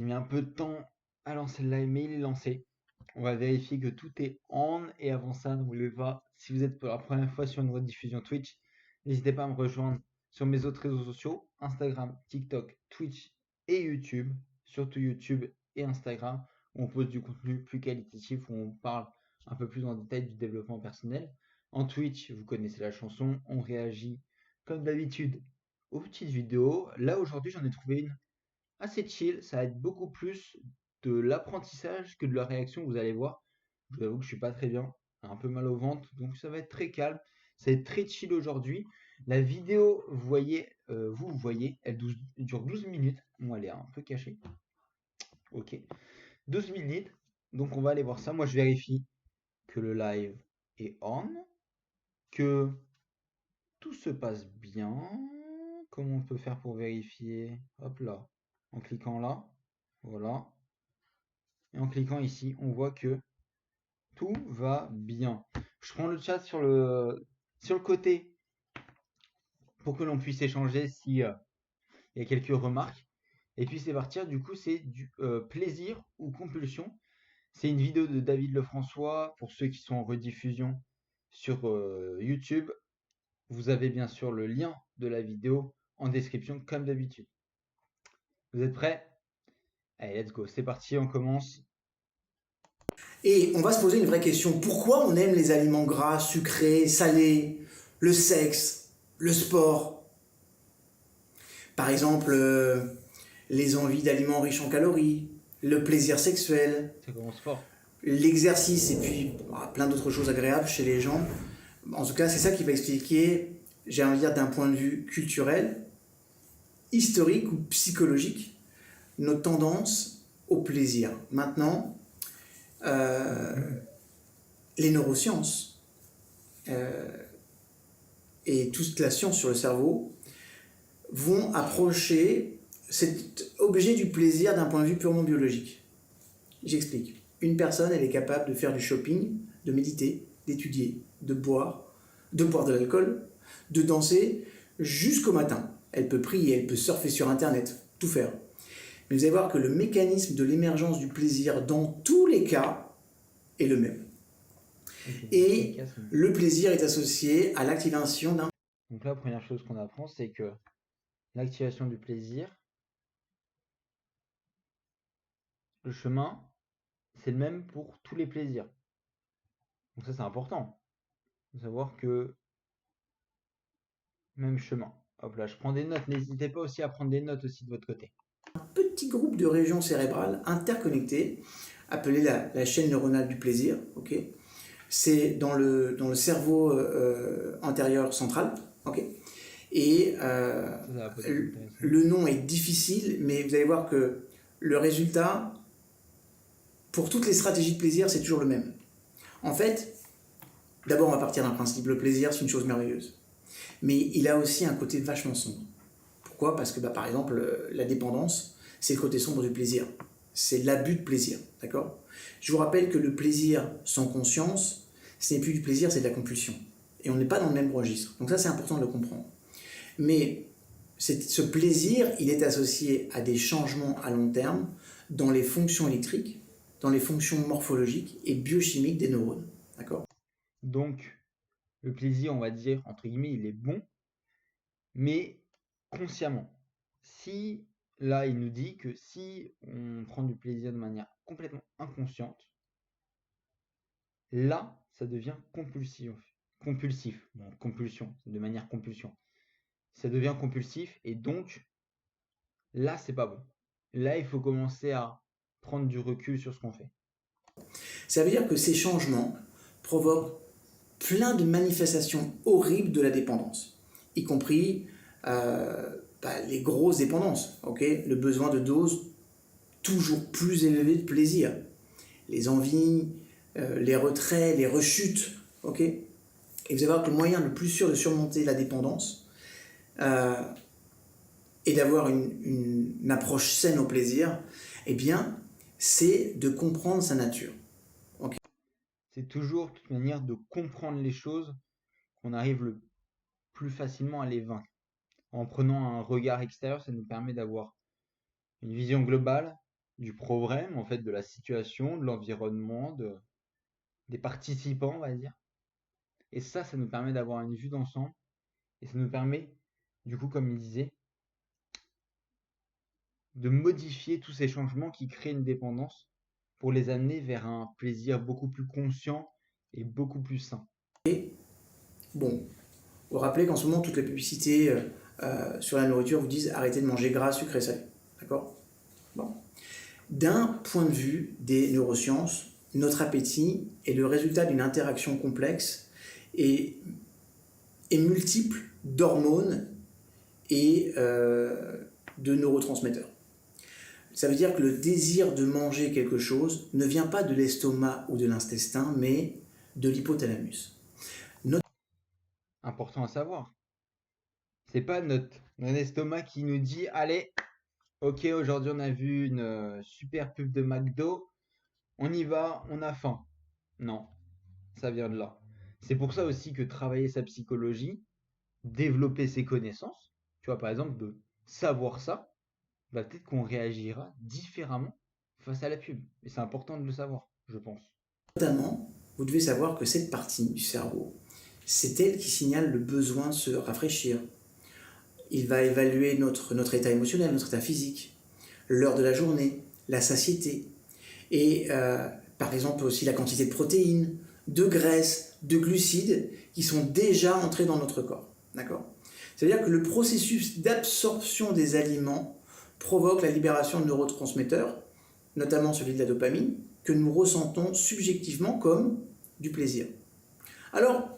Il met un peu de temps à lancer le live, mais il est lancé. On va vérifier que tout est on et avant ça, n'oubliez pas, si vous êtes pour la première fois sur une rediffusion Twitch, n'hésitez pas à me rejoindre sur mes autres réseaux sociaux, Instagram, TikTok, Twitch et YouTube, surtout YouTube et Instagram, où on pose du contenu plus qualitatif, où on parle un peu plus en détail du développement personnel. En Twitch, vous connaissez la chanson, on réagit comme d'habitude aux petites vidéos. Là aujourd'hui, j'en ai trouvé une assez chill, ça va être beaucoup plus de l'apprentissage que de la réaction, vous allez voir. Je vous avoue que je suis pas très bien, un peu mal au ventre, donc ça va être très calme. Ça va être très chill aujourd'hui. La vidéo, vous voyez, elle dure 12 minutes. Moi, elle est un peu cachée. Ok. 12 minutes. Donc on va aller voir ça. Moi, je vérifie que le live est on, que tout se passe bien. Comment on peut faire pour vérifier? Hop là. En cliquant là. Voilà. Et en cliquant ici, on voit que tout va bien. Je prends le chat sur le côté pour que l'on puisse échanger si il y a quelques remarques. Et puis c'est parti. Du coup, c'est du plaisir ou compulsion. C'est une vidéo de David Lefrançois. Pour ceux qui sont en rediffusion sur YouTube, vous avez bien sûr le lien de la vidéo en description comme d'habitude. Vous êtes prêts? Allez, let's go. C'est parti, on commence. Et on va se poser une vraie question. Pourquoi on aime les aliments gras, sucrés, salés, le sexe, le sport? Par exemple, les envies d'aliments riches en calories, le plaisir sexuel, Ça commence fort. l'exercice et puis plein d'autres choses agréables chez les gens. En tout cas, c'est ça qui va expliquer, j'ai envie de dire d'un point de vue culturel, historique ou psychologique, nos tendances au plaisir. Maintenant, les neurosciences et toute la science sur le cerveau vont approcher cet objet du plaisir d'un point de vue purement biologique. J'explique. Une personne, elle est capable de faire du shopping, de méditer, d'étudier, de boire de l'alcool, de danser jusqu'au matin. Elle peut prier, elle peut surfer sur Internet, tout faire. Mais vous allez voir que le mécanisme de l'émergence du plaisir dans tous les cas est le même. Ok, Et efficace, mais- le plaisir est associé à l'activation d'un... Donc là, la première chose qu'on apprend, c'est que l'activation du plaisir, le chemin, c'est le même pour tous les plaisirs. Donc ça, c'est important. Il faut savoir que même chemin. Hop là, je prends des notes. N'hésitez pas aussi à prendre des notes aussi de votre côté. petit groupe de régions cérébrales interconnectées, appelé la chaîne neuronale du plaisir. Okay, c'est dans le cerveau antérieur central. Okay, et Ça va peut-être être intéressant. le nom est difficile, mais vous allez voir que le résultat, pour toutes les stratégies de plaisir, c'est toujours le même. En fait, d'abord, on va partir d'un principe. Le plaisir, c'est une chose merveilleuse. Mais il a aussi un côté vachement sombre. Pourquoi? Parce que, par exemple, la dépendance, c'est le côté sombre du plaisir. C'est l'abus de plaisir, d'accord? Je vous rappelle que le plaisir sans conscience, ce n'est plus du plaisir, c'est de la compulsion. Et on n'est pas dans le même registre. Donc ça, c'est important de le comprendre. Mais ce plaisir, il est associé à des changements à long terme dans les fonctions électriques, dans les fonctions morphologiques et biochimiques des neurones, d'accord? Donc, le plaisir, on va dire, entre guillemets, il est bon, mais consciemment. Si, là, il nous dit que si on prend du plaisir de manière complètement inconsciente, là, ça devient compulsif. Compulsif. Bon, compulsion, de manière compulsion. Ça devient compulsif et donc, là, c'est pas bon. Là, il faut commencer à prendre du recul sur ce qu'on fait. Ça veut dire que ces changements provoquent plein de manifestations horribles de la dépendance, y compris les grosses dépendances, okay, le besoin de doses toujours plus élevées de plaisir, les envies, les retraits, les rechutes. Okay, et vous allez voir que le moyen le plus sûr de surmonter la dépendance et d'avoir une approche saine au plaisir, eh bien, c'est de comprendre sa nature. Okay. C'est toujours, de toute manière, de comprendre les choses qu'on arrive le plus facilement à les vaincre. En prenant un regard extérieur, ça nous permet d'avoir une vision globale du problème, en fait, de la situation, de l'environnement, des participants, on va dire. Et ça nous permet d'avoir une vue d'ensemble. Et ça nous permet, du coup, comme il disait, de modifier tous ces changements qui créent une dépendance pour les amener vers un plaisir beaucoup plus conscient et beaucoup plus sain. Et bon, vous rappelez qu'en ce moment, toutes les publicités sur la nourriture vous disent arrêtez de manger gras, sucré, salé. D'accord? Bon. D'un point de vue des neurosciences, notre appétit est le résultat d'une interaction complexe et multiple d'hormones et de neurotransmetteurs. Ça veut dire que le désir de manger quelque chose ne vient pas de l'estomac ou de l'intestin, mais de l'hypothalamus. Important à savoir. C'est pas notre estomac qui nous dit allez, ok, aujourd'hui on a vu une super pub de McDo, on y va, on a faim. Non, ça vient de là. C'est pour ça aussi que travailler sa psychologie, développer ses connaissances, tu vois, par exemple, de savoir ça, bah, peut-être qu'on réagira différemment face à la pub. Et c'est important de le savoir, je pense. Notamment, vous devez savoir que cette partie du cerveau, c'est elle qui signale le besoin de se rafraîchir. Il va évaluer notre état émotionnel, notre état physique, l'heure de la journée, la satiété, et par exemple aussi la quantité de protéines, de graisses, de glucides qui sont déjà entrés dans notre corps. D'accord? C'est-à-dire que le processus d'absorption des aliments provoque la libération de neurotransmetteurs, notamment celui de la dopamine, que nous ressentons subjectivement comme du plaisir. Alors,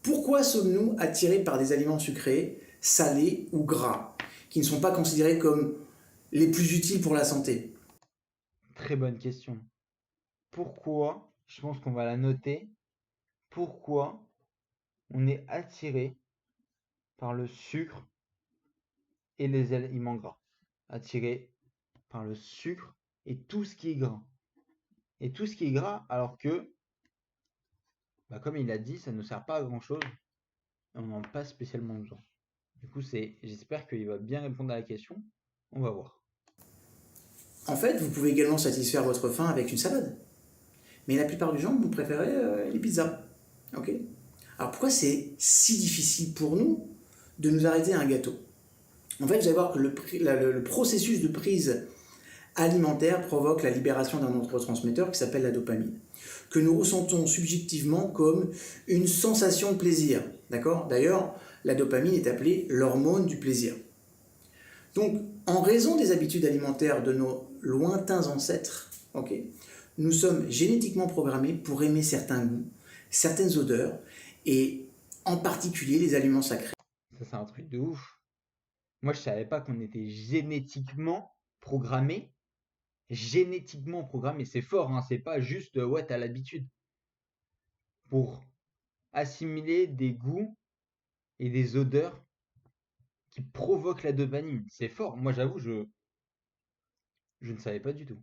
pourquoi sommes-nous attirés par des aliments sucrés, salés ou gras, qui ne sont pas considérés comme les plus utiles pour la santé? Très bonne question. Pourquoi, je pense qu'on va la noter, pourquoi on est attiré par le sucre et les aliments gras? Attiré par le sucre et tout ce qui est gras. Et tout ce qui est gras, alors que, bah, comme il a dit, ça ne sert pas à grand chose. On n'en a pas spécialement besoin. Du coup, j'espère qu'il va bien répondre à la question. On va voir. En fait, vous pouvez également satisfaire votre faim avec une salade. Mais la plupart du temps, vous préférez les pizzas. Ok? Alors pourquoi c'est si difficile pour nous de nous arrêter à un gâteau? En fait, vous allez voir que le processus de prise alimentaire provoque la libération d'un neurotransmetteur qui s'appelle la dopamine, que nous ressentons subjectivement comme une sensation de plaisir. D'accord? D'ailleurs, la dopamine est appelée l'hormone du plaisir. Donc, en raison des habitudes alimentaires de nos lointains ancêtres, okay, nous sommes génétiquement programmés pour aimer certains goûts, certaines odeurs, et en particulier les aliments sacrés. Ça, c'est un truc de ouf. Moi, je savais pas qu'on était génétiquement programmé. Génétiquement programmé, c'est fort, hein. C'est pas juste, ouais, t'as l'habitude. Pour assimiler des goûts et des odeurs qui provoquent la dopamine. C'est fort. Moi, j'avoue, je ne savais pas du tout.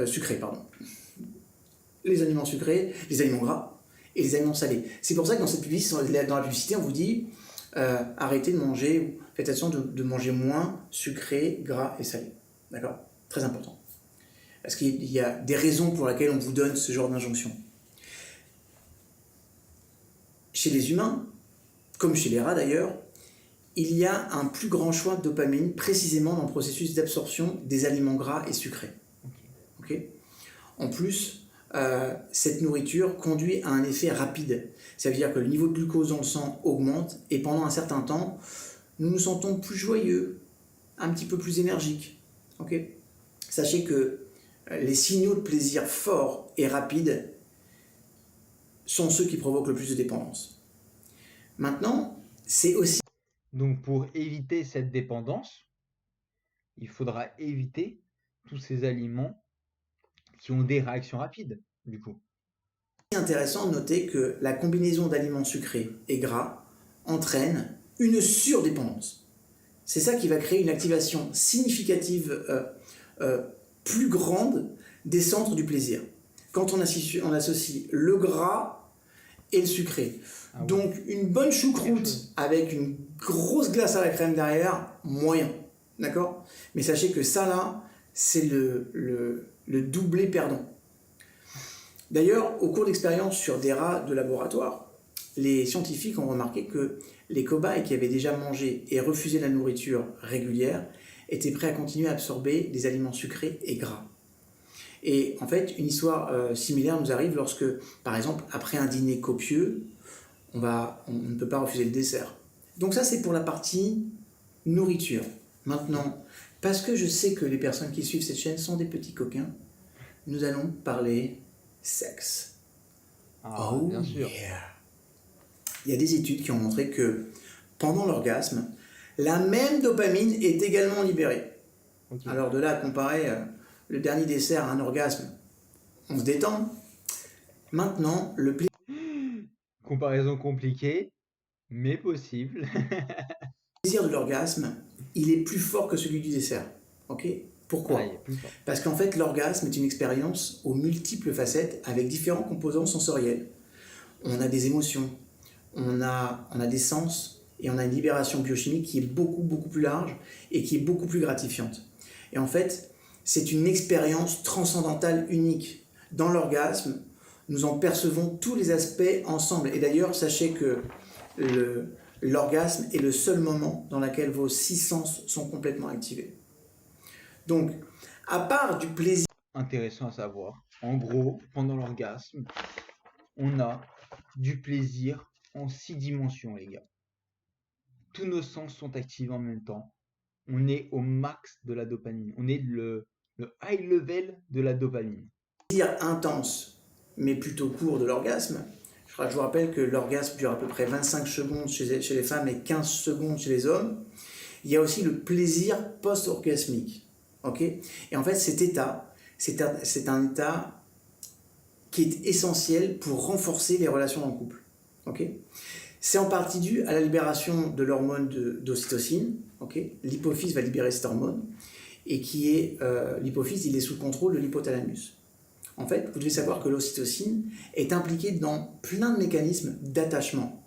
Sucrés, pardon. Les aliments sucrés, les aliments gras et les aliments salés. C'est pour ça que dans la publicité, on vous dit arrêtez de manger, faites attention de manger moins sucré, gras et salé. D'accord? Très important. Parce qu'il y a des raisons pour lesquelles on vous donne ce genre d'injonction. Chez les humains, comme chez les rats d'ailleurs, il y a un plus grand choix de dopamine précisément dans le processus d'absorption des aliments gras et sucrés. Okay? En plus, cette nourriture conduit à un effet rapide. Ça veut dire que le niveau de glucose dans le sang augmente et pendant un certain temps, nous nous sentons plus joyeux, un petit peu plus énergiques. Okay? Sachez que les signaux de plaisir forts et rapides sont ceux qui provoquent le plus de dépendance. Maintenant, c'est aussi... Donc, pour éviter cette dépendance, il faudra éviter tous ces aliments qui ont des réactions rapides, du coup. C'est intéressant de noter que la combinaison d'aliments sucrés et gras entraîne une surdépendance. C'est ça qui va créer une activation significative plus grande des centres du plaisir. Quand on associe le gras et le sucré. Ah ouais. Donc une bonne choucroute avec une grosse glace à la crème derrière, moyen. D'accord? Mais sachez que ça là, c'est le doublé perdant. D'ailleurs, au cours d'expériences sur des rats de laboratoire, les scientifiques ont remarqué que les cobayes qui avaient déjà mangé et refusé la nourriture régulière étaient prêts à continuer à absorber des aliments sucrés et gras. Et en fait, une histoire similaire nous arrive lorsque, par exemple, après un dîner copieux, on ne peut pas refuser le dessert. Donc ça, c'est pour la partie nourriture. Maintenant, parce que je sais que les personnes qui suivent cette chaîne sont des petits coquins, nous allons parler sexe. Ah, bien sûr. Yeah. Il y a des études qui ont montré que pendant l'orgasme, la même dopamine est également libérée. Ok. Alors de là à comparer le dernier dessert à un orgasme, on se détend. Maintenant, le Comparaison compliquée, mais possible. plaisir de l'orgasme, il est plus fort que celui du dessert. Ok ? Pourquoi ? Ah, il est plus fort. Parce qu'en fait, l'orgasme est une expérience aux multiples facettes avec différents composants sensoriels. On a des émotions, on a des sens et on a une libération biochimique qui est beaucoup plus large et qui est beaucoup plus gratifiante. Et en fait, c'est une expérience transcendantale unique. Dans l'orgasme, nous en percevons tous les aspects ensemble. Et d'ailleurs, sachez que l'orgasme est le seul moment dans lequel vos 6 sens sont complètement activés. Donc, à part du plaisir... Intéressant à savoir. En gros, pendant l'orgasme, on a du plaisir en 6 dimensions, les gars. Tous nos sens sont activés en même temps. On est au max de la dopamine. On est le high level de la dopamine. intense, mais plutôt court de l'orgasme. Je vous rappelle que l'orgasme dure à peu près 25 secondes chez les femmes et 15 secondes chez les hommes. Il y a aussi le plaisir post-orgasmique. Okay ? Et en fait, cet état, c'est un état qui est essentiel pour renforcer les relations dans le couple. Okay ? C'est en partie dû à la libération de l'hormone d'ocytocine. Okay ? L'hypophyse va libérer cette hormone. Et l'hypophyse, il est sous le contrôle de l'hypothalamus. En fait, vous devez savoir que l'ocytocine est impliquée dans plein de mécanismes d'attachement.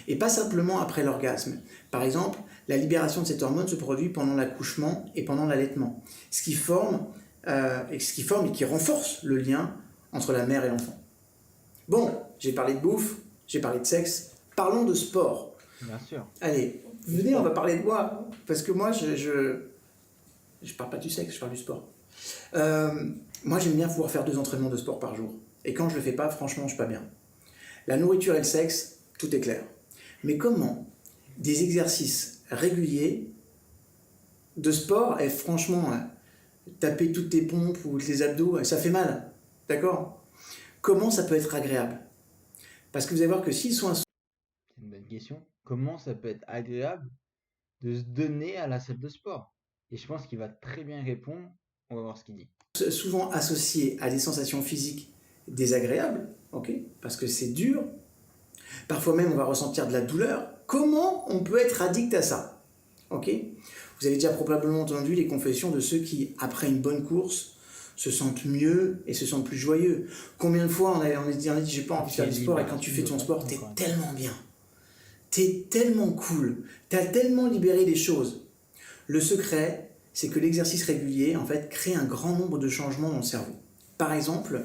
Et pas simplement après l'orgasme. Par exemple, la libération de cette hormone se produit pendant l'accouchement et pendant l'allaitement. Ce qui forme et qui renforce le lien entre la mère et l'enfant. Bon, j'ai parlé de bouffe, j'ai parlé de sexe. Parlons de sport. Bien sûr. Allez, venez, on va parler de moi. Parce que moi, je parle pas du sexe, je parle du sport. Moi, j'aime bien pouvoir faire 2 entraînements de sport par jour. Et quand je le fais pas, franchement, je suis pas bien. La nourriture et le sexe, tout est clair. Mais comment des exercices réguliers de sport, et franchement, taper toutes tes pompes ou tes abdos, ça fait mal. D'accord ? Comment ça peut être agréable ? Parce que vous allez voir que s'ils sont... C'est une bonne question. Comment ça peut être agréable de se donner à la salle de sport ? Et je pense qu'il va très bien répondre. On va voir ce qu'il dit. Souvent associés à des sensations physiques désagréables, okay, parce que c'est dur. Parfois même, on va ressentir de la douleur. Comment on peut être addict à ça ? Okay ? Vous avez déjà probablement entendu les confessions de ceux qui, après une bonne course, se sentent mieux et se sentent plus joyeux. Combien de fois on a dit j'ai pas envie de faire du sport, et quand tu fais ton sport, t'es tellement bien. T'es tellement cool. T'as tellement libéré des choses. Le secret, c'est que l'exercice régulier, en fait, crée un grand nombre de changements dans le cerveau. Par exemple,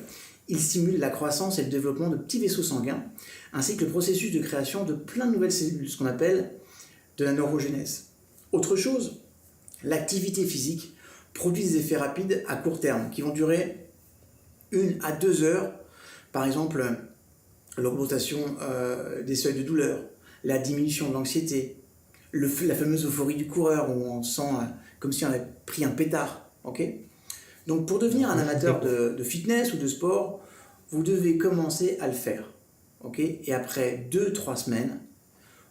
il stimule la croissance et le développement de petits vaisseaux sanguins, ainsi que le processus de création de plein de nouvelles cellules, ce qu'on appelle de la neurogénèse. Autre chose, l'activité physique produit des effets rapides à court terme, qui vont durer 1 à 2 heures. Par exemple, l'augmentation des seuils de douleur, la diminution de l'anxiété, la fameuse euphorie du coureur, où on sent comme si on avait pris un pétard. Okay ? Donc pour devenir un amateur de fitness ou de sport, vous devez commencer à le faire. Okay ? Et après 2-3 semaines,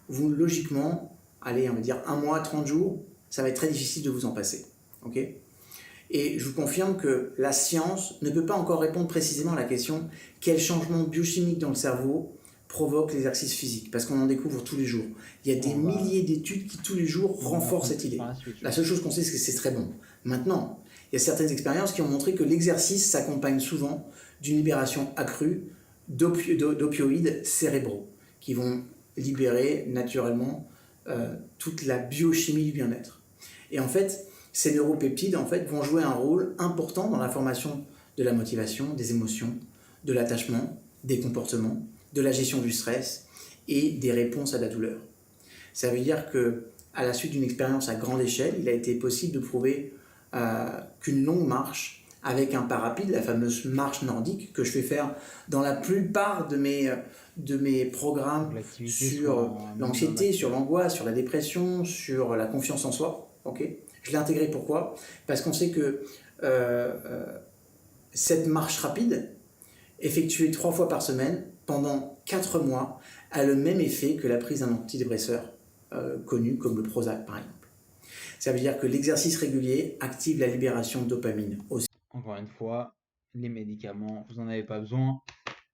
vous logiquement, allez, on va dire 1 mois, 30 jours, ça va être très difficile de vous en passer. Okay ? Et je vous confirme que la science ne peut pas encore répondre précisément à la question quel changement biochimique dans le cerveau provoque l'exercice physique, parce qu'on en découvre tous les jours. Il y a des milliers d'études qui tous les jours renforcent cette idée. La seule chose qu'on sait, c'est que c'est très bon. Maintenant, il y a certaines expériences qui ont montré que l'exercice s'accompagne souvent d'une libération accrue d'opioïdes cérébraux, qui vont libérer naturellement toute la biochimie du bien-être. Et en fait, Ces neuropeptides, en fait, vont jouer un rôle important dans la formation de la motivation, des émotions, de l'attachement, des comportements, de la gestion du stress et des réponses à la douleur. Ça veut dire que, à la suite d'une expérience à grande échelle, il a été possible de prouver qu'une longue marche avec un pas rapide, la fameuse marche nordique que je fais faire dans la plupart de mes programmes sur l'anxiété, sur l'angoisse, sur la dépression, sur la confiance en soi. Okay, je l'ai intégré pourquoi? Parce qu'on sait que cette marche rapide, effectuée 3 fois par semaine, pendant 4 mois, a le même effet que la prise d'un antidépresseur connu comme le Prozac par exemple. Ça veut dire que l'exercice régulier active la libération de dopamine aussi. Encore une fois, les médicaments, vous n'en avez pas besoin.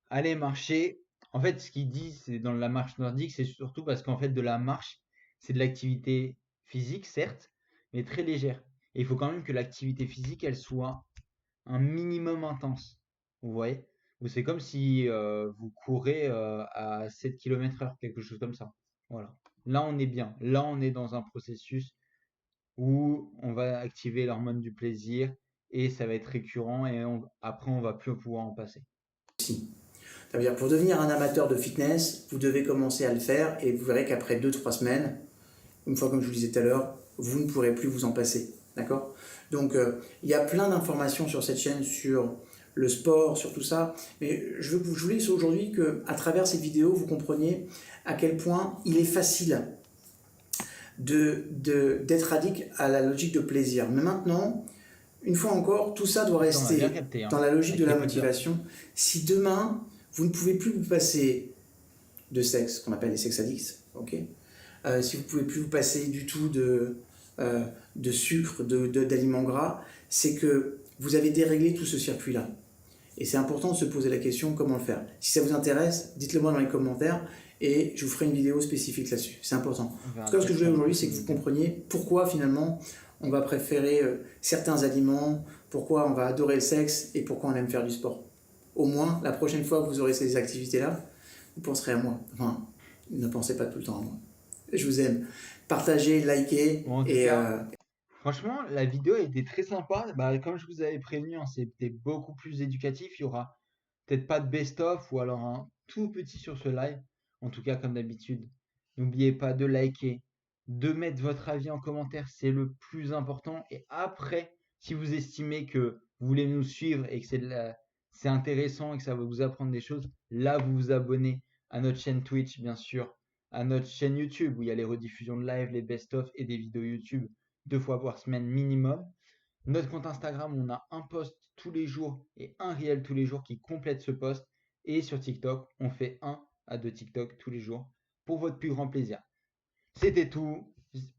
Allez marcher. En fait, ce qu'il dit, c'est dans la marche nordique, c'est surtout parce qu'en fait, de la marche, c'est de l'activité physique, certes, mais très légère. Et il faut quand même que l'activité physique, elle soit un minimum intense. Vous voyez? C'est comme si vous courez à 7 km/h, quelque chose comme ça. Voilà. Là, on est bien. Là, on est dans un processus où on va activer l'hormone du plaisir et ça va être récurrent et après, on va plus pouvoir en passer. Ça veut dire pour devenir un amateur de fitness, vous devez commencer à le faire et vous verrez qu'après 2-3 semaines, une fois comme je vous disais tout à l'heure, vous ne pourrez plus vous en passer. D'accord? Donc il y a plein d'informations sur cette chaîne sur le sport, sur tout ça. Mais je voulais aujourd'hui qu'à travers cette vidéo, vous compreniez à quel point il est facile d'être addict à la logique de plaisir. Mais maintenant, une fois encore, tout ça doit rester capté, hein, dans la logique de la motivation. Si demain, vous ne pouvez plus vous passer de sexe, qu'on appelle les sex addicts, ok, si vous ne pouvez plus vous passer du tout de sucre, d'aliments gras, c'est que vous avez déréglé tout ce circuit-là. Et c'est important de se poser la question comment le faire. Si ça vous intéresse, dites-le moi dans les commentaires et je vous ferai une vidéo spécifique là-dessus. C'est important. En tout cas, ce que je voulais aujourd'hui, c'est que vous compreniez pourquoi finalement on va préférer certains aliments, pourquoi on va adorer le sexe et pourquoi on aime faire du sport. Au moins, la prochaine fois que vous aurez ces activités-là, vous penserez à moi. Enfin, ne pensez pas tout le temps à moi. Je vous aime. Partagez, likez Bon, en tout et cas, franchement, la vidéo était très sympa. Bah, comme je vous avais prévenu, hein, c'était beaucoup plus éducatif. Il y aura peut-être pas de best-of ou alors un tout petit sur ce live. En tout cas, comme d'habitude, n'oubliez pas de liker, de mettre votre avis en commentaire, c'est le plus important. Et après, si vous estimez que vous voulez nous suivre et que c'est intéressant et que ça va vous apprendre des choses, là, vous vous abonnez à notre chaîne Twitch, bien sûr, à notre chaîne YouTube où il y a les rediffusions de live, les best-of et des vidéos YouTube 2 fois par semaine minimum. Notre compte Instagram, on a un post tous les jours et un réel tous les jours qui complète ce post. Et sur TikTok, on fait 1 à 2 TikTok tous les jours pour votre plus grand plaisir. C'était tout.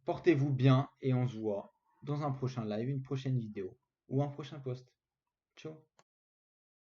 Portez-vous bien et on se voit dans un prochain live, une prochaine vidéo ou un prochain post. Ciao.